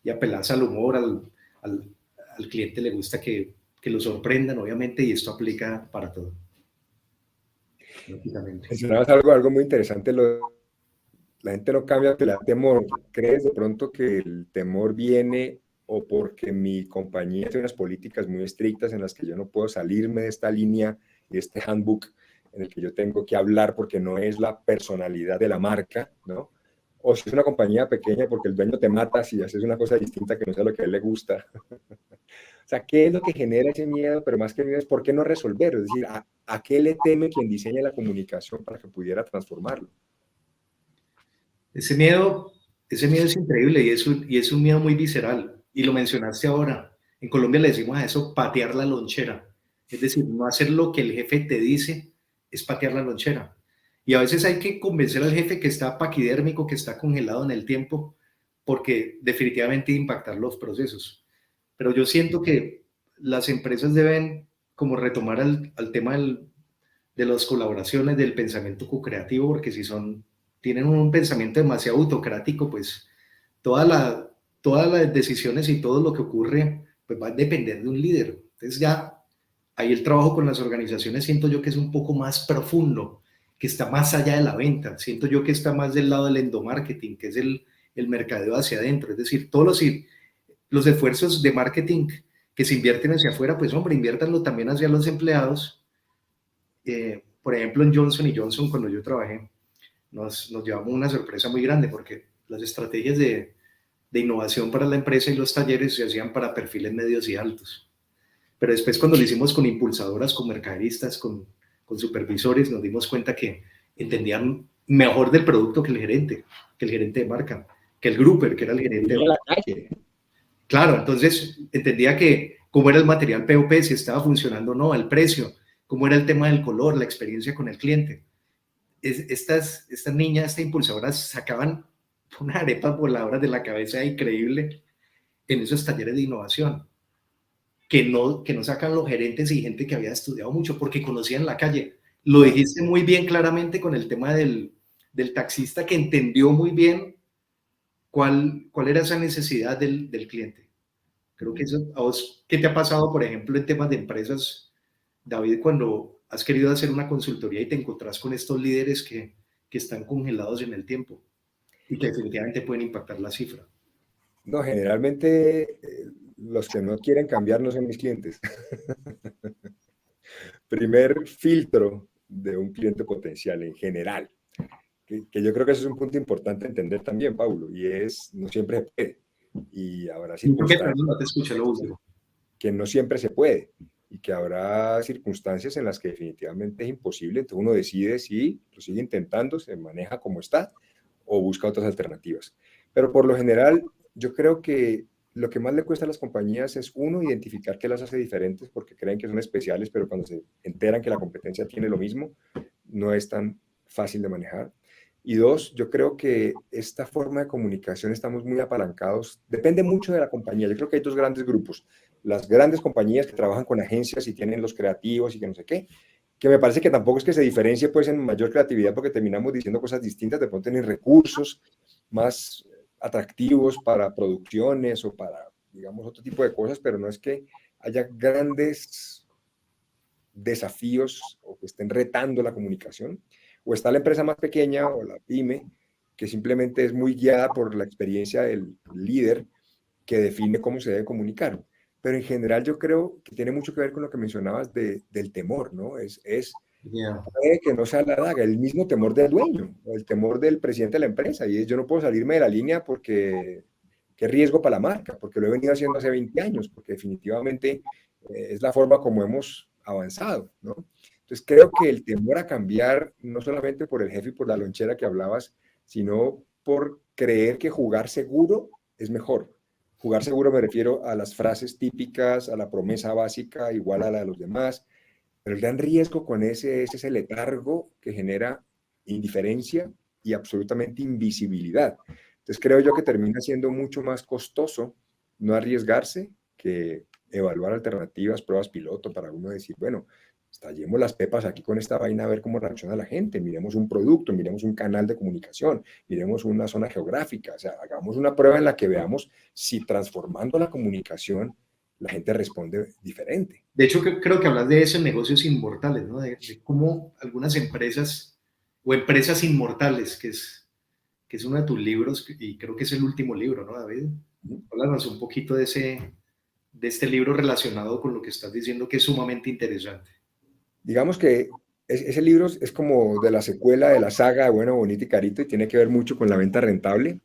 y apelás al humor, al, al cliente le gusta que lo sorprendan, obviamente, y esto aplica para todo, prácticamente. Mencionabas algo muy interesante, la gente no cambia porque le da temor. ¿Crees de pronto que el temor viene o porque mi compañía tiene unas políticas muy estrictas en las que yo no puedo salirme de esta línea y de este handbook en el que yo tengo que hablar porque no es la personalidad de la marca, ¿no? O si es una compañía pequeña porque el dueño te mata si haces una cosa distinta que no sea lo que a él le gusta. O sea, ¿qué es lo que genera ese miedo? Pero más que miedo es por qué no resolverlo. Es decir, ¿a qué le teme quien diseña la comunicación para que pudiera transformarlo? Ese miedo, ese miedo es increíble y es un miedo muy visceral. Y lo mencionaste ahora. En Colombia le decimos a eso patear la lonchera. Es decir, no hacer lo que el jefe te dice es patear la lonchera. Y a veces hay que convencer al jefe que está paquidérmico, que está congelado en el tiempo, porque definitivamente impactar los procesos. Pero yo siento que las empresas deben como retomar al tema de las colaboraciones, del pensamiento co-creativo, porque si tienen un pensamiento demasiado autocrático, pues todas las decisiones y todo lo que ocurre, pues va a depender de un líder. Entonces ya ahí el trabajo con las organizaciones siento yo que es un poco más profundo, que está más allá de la venta. Siento yo que está más del lado del endomarketing, que es el mercadeo hacia adentro. Es decir, todos los esfuerzos de marketing que se invierten hacia afuera, pues hombre, inviértanlo también hacia los empleados. Por ejemplo, en Johnson Johnson, cuando yo trabajé, nos llevamos una sorpresa muy grande porque las estrategias de innovación para la empresa y los talleres se hacían para perfiles medios y altos. Pero después cuando lo hicimos con impulsadoras, con mercaderistas, con supervisores, nos dimos cuenta que entendían mejor del producto que el gerente de marca, que el grouper, que era el gerente de Ir a la marca. calle. Claro, entonces entendía que cómo era el material POP, si estaba funcionando o no, el precio, cómo era el tema del color, la experiencia con el cliente. Estas niñas, estas impulsadoras sacaban una arepa voladora de la cabeza increíble en esos talleres de innovación, que no sacan los gerentes y gente que había estudiado mucho porque conocían la calle. Lo dijiste muy bien claramente con el tema del taxista que entendió muy bien cuál era esa necesidad del cliente. Creo que eso, a vos, ¿qué te ha pasado, por ejemplo, en temas de empresas, David, cuando has querido hacer una consultoría y te encontrás con estos líderes que están congelados en el tiempo y que definitivamente pueden impactar la cifra? No, generalmente los que no quieren cambiar no son mis clientes. Primer filtro de un cliente potencial en general, que yo creo que eso es un punto importante entender también, Paulo, y es, no siempre se puede. Y habrá ¿Por qué? circunstancias Perdón, no te escuché lo último. que no siempre se puede y que habrá circunstancias en las que definitivamente es imposible. Entonces uno decide si lo sigue intentando, se maneja como está o busca otras alternativas. Pero por lo general, yo creo que lo que más le cuesta a las compañías es, uno, identificar qué las hace diferentes porque creen que son especiales, pero cuando se enteran que la competencia tiene lo mismo, no es tan fácil de manejar. Y dos, yo creo que esta forma de comunicación estamos muy apalancados, depende mucho de la compañía. Yo creo que hay dos grandes grupos. Las grandes compañías que trabajan con agencias y tienen los creativos y que no sé qué, que me parece que tampoco es que se diferencie pues en mayor creatividad porque terminamos diciendo cosas distintas, de pronto tienen recursos más atractivos para producciones o para, digamos, otro tipo de cosas, pero no es que haya grandes desafíos o que estén retando la comunicación. O está la empresa más pequeña o la pyme, que simplemente es muy guiada por la experiencia del líder que define cómo se debe comunicar. Pero en general yo creo que tiene mucho que ver con lo que mencionabas del temor, ¿no? Yeah. Puede que no sea la daga, el mismo temor del dueño, o el temor del presidente de la empresa, y es yo no puedo salirme de la línea porque qué riesgo para la marca, porque lo he venido haciendo hace 20 años, porque definitivamente es la forma como hemos avanzado, ¿no? Entonces creo que el temor a cambiar, no solamente por el jefe y por la lonchera que hablabas, sino por creer que jugar seguro es mejor. Jugar seguro me refiero a las frases típicas, a la promesa básica igual a la de los demás, pero el gran riesgo con ese es ese letargo que genera indiferencia y absolutamente invisibilidad. Entonces creo yo que termina siendo mucho más costoso no arriesgarse que evaluar alternativas, pruebas piloto para uno decir, bueno, estallemos las pepas aquí con esta vaina a ver cómo reacciona la gente, miremos un producto, miremos un canal de comunicación, miremos una zona geográfica, o sea, hagamos una prueba en la que veamos si transformando la comunicación la gente responde diferente. De hecho, creo que hablas de eso en negocios inmortales, ¿no? De cómo algunas empresas o empresas inmortales, que es uno de tus libros y creo que es el último libro, ¿no, David? Háblanos un poquito de este libro relacionado con lo que estás diciendo, que es sumamente interesante. Digamos que ese libro es como de la secuela de la saga de Bueno, Bonito y Carito y tiene que ver mucho con la venta rentable.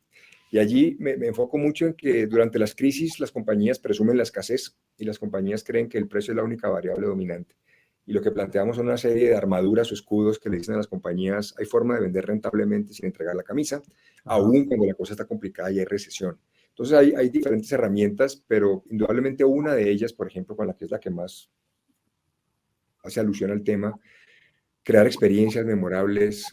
Y allí me enfoco mucho en que durante las crisis las compañías presumen la escasez y las compañías creen que el precio es la única variable dominante. Y lo que planteamos son una serie de armaduras o escudos que le dicen a las compañías, hay forma de vender rentablemente sin entregar la camisa, aún cuando la cosa está complicada y hay recesión. Entonces hay diferentes herramientas, pero indudablemente una de ellas, por ejemplo, con la que es la que más hace alusión al tema, crear experiencias memorables,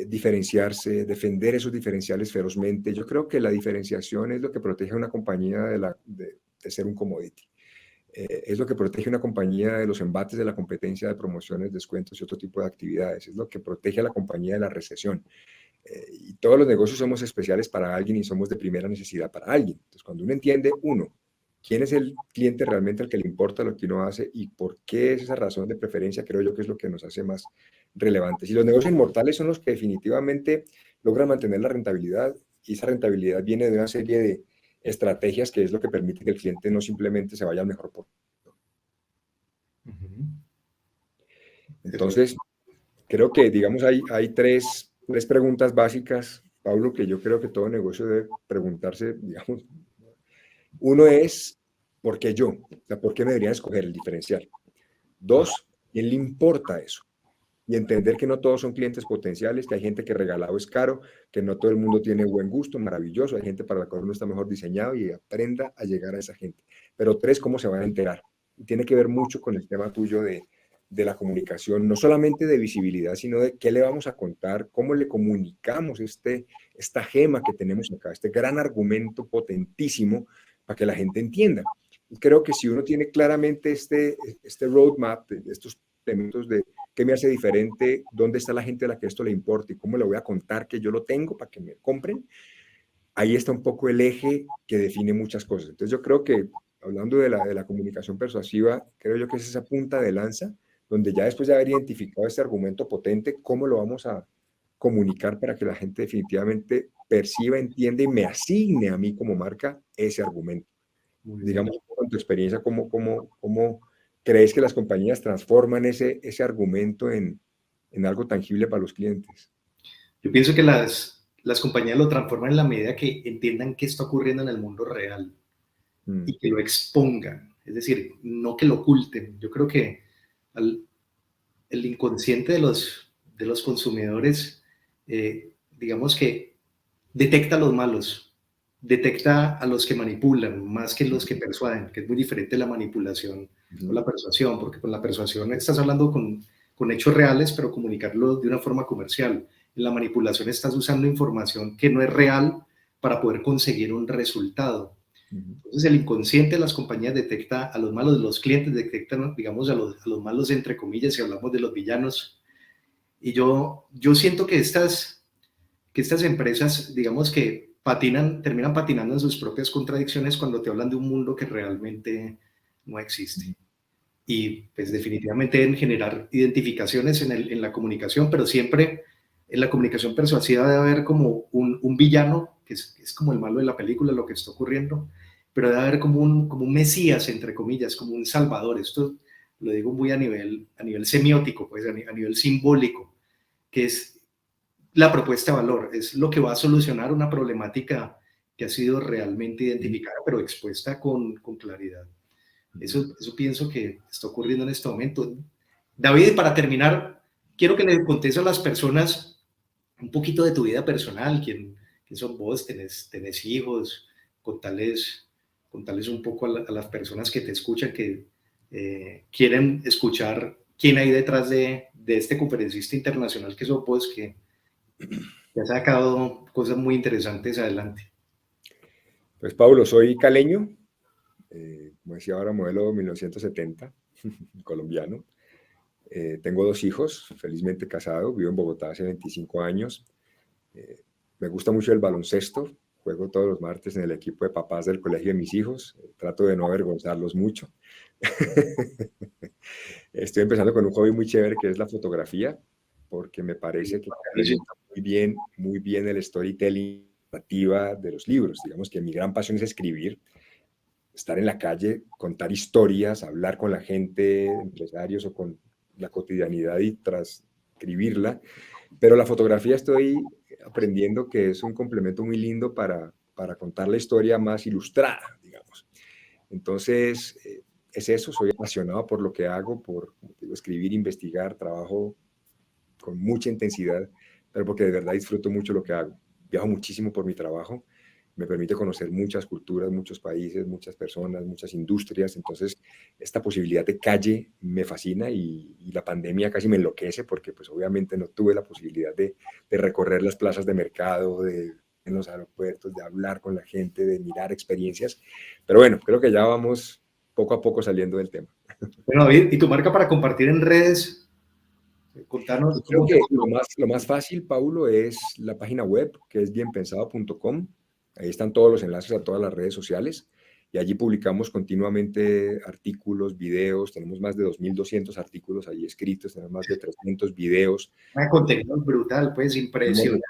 diferenciarse, defender esos diferenciales ferozmente. Yo creo que la diferenciación es lo que protege a una compañía de ser un commodity. Es lo que protege a una compañía de los embates de la competencia de promociones, descuentos y otro tipo de actividades. Es lo que protege a la compañía de la recesión. Y todos los negocios somos especiales para alguien y somos de primera necesidad para alguien. Entonces, cuando uno entiende, uno, quién es el cliente realmente al que le importa lo que uno hace y por qué es esa razón de preferencia, creo yo que es lo que nos hace más relevantes. Y los negocios inmortales son los que definitivamente logran mantener la rentabilidad y esa rentabilidad viene de una serie de estrategias que es lo que permite que el cliente no simplemente se vaya al mejor por. Entonces, creo que, digamos, hay tres preguntas básicas, Pablo, que yo creo que todo negocio debe preguntarse, digamos. Uno es, ¿por qué yo? O sea, ¿por qué me deberían escoger el diferencial? Dos, ¿quién le importa eso? Y entender que no todos son clientes potenciales, que hay gente que regalado es caro, que no todo el mundo tiene buen gusto, maravilloso, hay gente para la cual uno está mejor diseñado y aprenda a llegar a esa gente. Pero tres, ¿cómo se van a enterar? Y tiene que ver mucho con el tema tuyo de la comunicación, no solamente de visibilidad, sino de qué le vamos a contar, cómo le comunicamos esta gema que tenemos acá, este gran argumento potentísimo para que la gente entienda. Y creo que si uno tiene claramente este roadmap, estos elementos de qué me hace diferente, dónde está la gente a la que esto le importa y cómo le voy a contar que yo lo tengo para que me compren, ahí está un poco el eje que define muchas cosas. Entonces yo creo que, hablando de la comunicación persuasiva, creo yo que es esa punta de lanza, donde ya después de haber identificado este argumento potente, ¿cómo lo vamos a comunicar para que la gente definitivamente perciba, entienda y me asigne a mí como marca ese argumento? Muy bien. Digamos, con tu experiencia, ¿cómo crees que las compañías transforman ese argumento en algo tangible para los clientes? Yo pienso que las compañías lo transforman en la medida que entiendan qué está ocurriendo en el mundo real Mm, y que lo expongan, es decir, no que lo oculten. Yo creo que el inconsciente de los consumidores, digamos que detecta a los malos, detecta a los que manipulan más que los que persuaden, que es muy diferente la manipulación o ujú, la persuasión, porque con la persuasión estás hablando con hechos reales, pero comunicarlo de una forma comercial. En la manipulación estás usando información que no es real para poder conseguir un resultado. ujú. Entonces el inconsciente de las compañías detecta a los malos, los clientes detectan, digamos, a los malos entre comillas, si hablamos de los villanos. Y yo siento que estas empresas, digamos que patinan, terminan patinando en sus propias contradicciones cuando te hablan de un mundo que realmente no existe. Y pues definitivamente deben generar identificaciones en la comunicación, pero siempre en la comunicación persuasiva debe haber como un villano, que es como el malo de la película, lo que está ocurriendo, pero debe haber como un mesías, entre comillas, como un salvador. Esto lo digo muy a nivel semiótico, pues a nivel simbólico, que es la propuesta de valor, es lo que va a solucionar una problemática que ha sido realmente identificada, pero expuesta con claridad. Eso pienso que está ocurriendo en este momento. David, para terminar, quiero que le contes a las personas un poquito de tu vida personal, quién sos vos, tenés hijos, contales un poco a las personas que te escuchan, que quieren escuchar quién hay detrás de este conferencista internacional que sos vos, que ha sacado cosas muy interesantes adelante. Pues Pablo, soy caleño, como decía ahora, modelo 1970, colombiano. Tengo 2 hijos, felizmente casado, vivo en Bogotá hace 25 años. Me gusta mucho el baloncesto, juego todos los martes en el equipo de papás del colegio de mis hijos, trato de no avergonzarlos mucho. Estoy empezando con un hobby muy chévere que es la fotografía, porque me parece que complementa muy bien el storytelling narrativa de los libros. Digamos que mi gran pasión es escribir, estar en la calle, contar historias, hablar con la gente, empresarios o con la cotidianidad y transcribirla. Pero la fotografía estoy aprendiendo que es un complemento muy lindo para contar la historia más ilustrada, digamos. Entonces, es eso, soy apasionado por lo que hago, por como te digo, escribir, investigar, trabajo con mucha intensidad, pero porque de verdad disfruto mucho lo que hago. Viajo muchísimo por mi trabajo, me permite conocer muchas culturas, muchos países, muchas personas, muchas industrias. Entonces, esta posibilidad de calle me fascina y la pandemia casi me enloquece porque pues obviamente no tuve la posibilidad de recorrer las plazas de mercado, en los aeropuertos, de hablar con la gente, de mirar experiencias. Pero bueno, creo que ya vamos poco a poco saliendo del tema. Bueno, David, ¿y tu marca para compartir en redes? Contanos Creo cómo te... que lo más fácil, Paulo, es la página web, que es bienpensado.com. Ahí están todos los enlaces a todas las redes sociales y allí publicamos continuamente artículos, videos. Tenemos más de 2.200 artículos allí escritos, tenemos más de 300 videos. Contenido brutal, pues impresionante.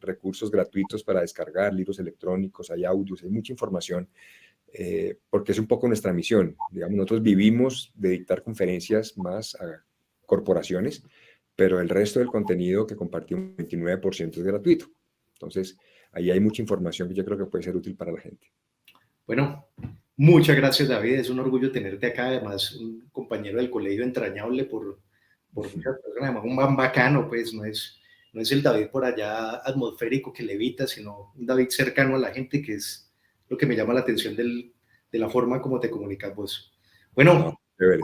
Recursos gratuitos para descargar, libros electrónicos, hay audios, hay mucha información, porque es un poco nuestra misión. Digamos, nosotros vivimos de dictar conferencias más a corporaciones, pero el resto del contenido que compartimos, 29% es gratuito. Entonces, ahí hay mucha información que yo creo que puede ser útil para la gente. Bueno, muchas gracias, David. Es un orgullo tenerte acá. Además, un compañero del colegio entrañable por muchas personas. Además, un man bacano, pues no es el David por allá atmosférico que levita, sino un David cercano a la gente, que es lo que me llama la atención de la forma como te comunicas vos. Bueno. No, chévere.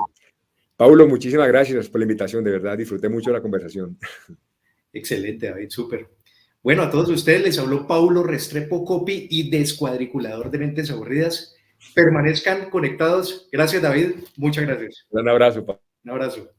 Paulo, muchísimas gracias por la invitación. De verdad, disfruté mucho de la conversación. Excelente, David, súper. Bueno, a todos ustedes les habló Paulo Restrepo Copy y descuadriculador de mentes aburridas. Permanezcan conectados. Gracias, David. Muchas gracias. Un abrazo, Paulo. Un abrazo.